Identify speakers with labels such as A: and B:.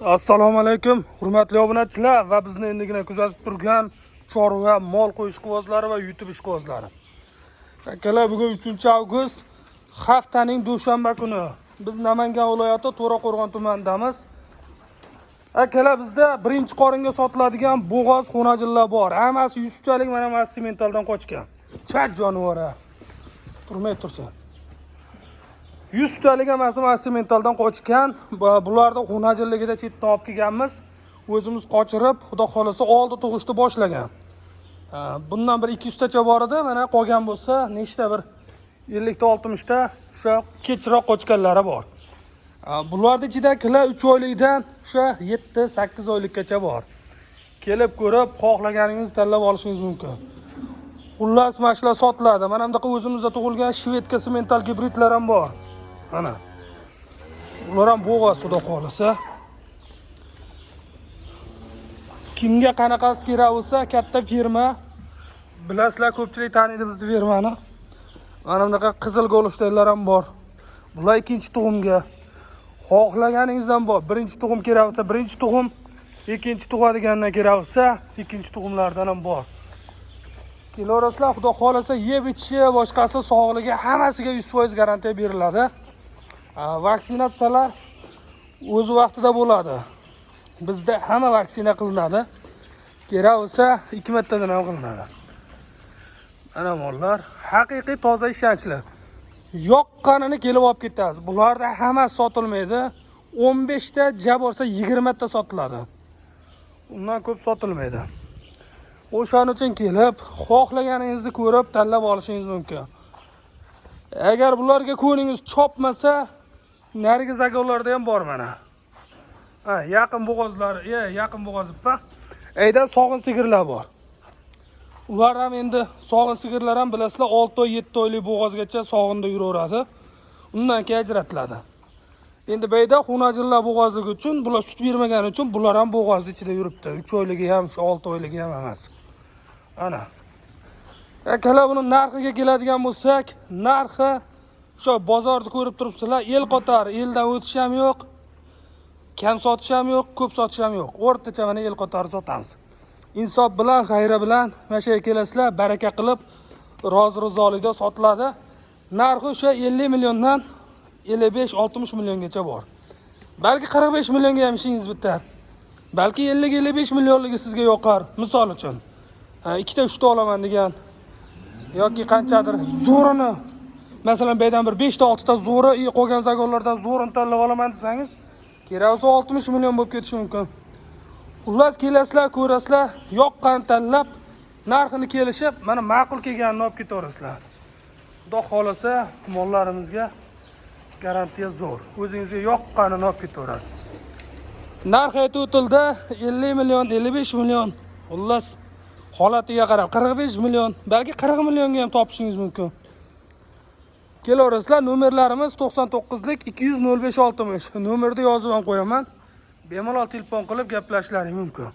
A: Assalomu alaykum, hurmatli obunachilar va bizni endigina kuzatib turgan chorva, mol qo'yish quvozlari va YouTube ishqibozlari. Akalar, bugun 3-avgust, haftaning dushanba kuni. Biz Namangan viloyati To'raqo'rg'on tumanidamiz. Akalar, bizda birinchi qoringa sotiladigan bo'g'oz xonajillar bor. Hammasi 100 talik mana sementaldan qochgan. Chat jonivori. Turmay tursin. 100 talik hammasi sementaldan qochgan. Bularni xonajilligida chetdan olib kelganmiz. O'zimiz qochirib, xudo xolasa oldi tug'ishni boshlagan. Bundan bir 200 tacha bor edi. Mana qolgan bo'lsa, nechta bir 50 ta 60 ta o'sha kechroq qochganlari bor. Bularning ichida 3 oylikdan o'sha 7-8 oylikgacha bor. Kelib ko'rib, xohlaganingizni tanlab olishingiz mumkin. Xullas, mashlar sotiladi. Mana bunday o'zimizda tug'ilgan shvedka semental gibridlar ham bor. Mana. Ular ham bo'g'oz, xudo xolasa. Kimga qanaqasi kerak bo'lsa, katta firma, bilasizlar, ko'pchilik taniydi bizni firmani. Mana bunday qizil golishdagilar ham bor. Bular ikkinchi tug'umga. Xohlaganingizdan bor. Birinchi tug'um kerak bo'lsa, birinchi tug'um, ikkinchi tug'adigandan kerak bo'lsa, ikkinchi tug'umlardan ham bor. Kelarasizlar, xudo xolasa, yeb ichishi, boshqasi sog'ligi hammasiga 100% garantiya beriladi. Vaksinatsiyalar o'z vaqtida bo'ladi. Bizda hamma vaksina qilinadi. Kerak bo'lsa 2 martadan ham qilinadi. Mana mollar haqiqiy toza ishonchli. Yoqqanini kelib olib ketasiz. Bularda hammasi sotilmaydi. 15 ta ja bo'lsa 20 ta sotiladi. Undan ko'p sotilmaydi. O'shaning uchun kelib, xohlaganingizni ko'rib, tanlab olishingiz mumkin. Agar bularga ko'ningiz chopmasa, narigi zagonlarda ham bor mana. Yaqin bo'g'ozlar, yaqin bo'g'ozibpa. Ayda sog'in sigirlar bor. Ular ham endi sog'in sigirlar ham bilasizlar 6 oy, 7 oylik bo'g'ozgacha sog'inda yuraveradi. Undan keyin ajratiladi. Endi bayda xonajillar bo'g'ozligi uchun, bular sut bermagani uchun bular ham bo'g'ozning ichida yuribdi. 3 oyligi ham, 6 oyligi ham emas. Ana. Akalar, buni narxiga keladigan bo'lsak, narxi shu bozorda ko'rib turibsizlar, el qotar, eldan o'tish ham yo'q. Kam sotish ham yo'q, ko'p sotish ham yo'q. O'rtacha mana el qotar sotamiz. Insof bilan, xayri bilan mana shu yerga kelasizlar, baraka qilib, rozi-rizolikda sotiladi. Narxi o'sha 50 milliondan 55-60 milliongacha bor. Balki 45 millionga ham ishingiz bitar. Balki 50-55 millionligi sizga yoqar, misol uchun. Ikkita 3 ta olaman degan yoki qanchadir zo'rini, masalan, bu yerdan bir 5 ta 6 ta zo'ri, qolgan zagonlardan zo'rini tanlab olaman desangiz, kerak bo'lsa 60 million bo'lib ketishi mumkin. Xullas, kelasizlar, ko'rasizlar, yoqqan tanlab, narxini kelishib, mana ma'qul kelganini olib ketaverasizlar. Xudo xolasa, mollarimizga garantiya zo'r. O'zingizga yoqqanini olib ketaverasiz. Narx aytib o'tildi, 50 million, 55 million. Xullas, holatiga qarab 45 million, balki 40 millionga ham topishingiz mumkin. Kelarasizlar, nomerlarimiz 99lik 200 05 60. Nomerda yozib ham qo'yaman. Bemalol telefon qilib gaplashishlaring mumkin.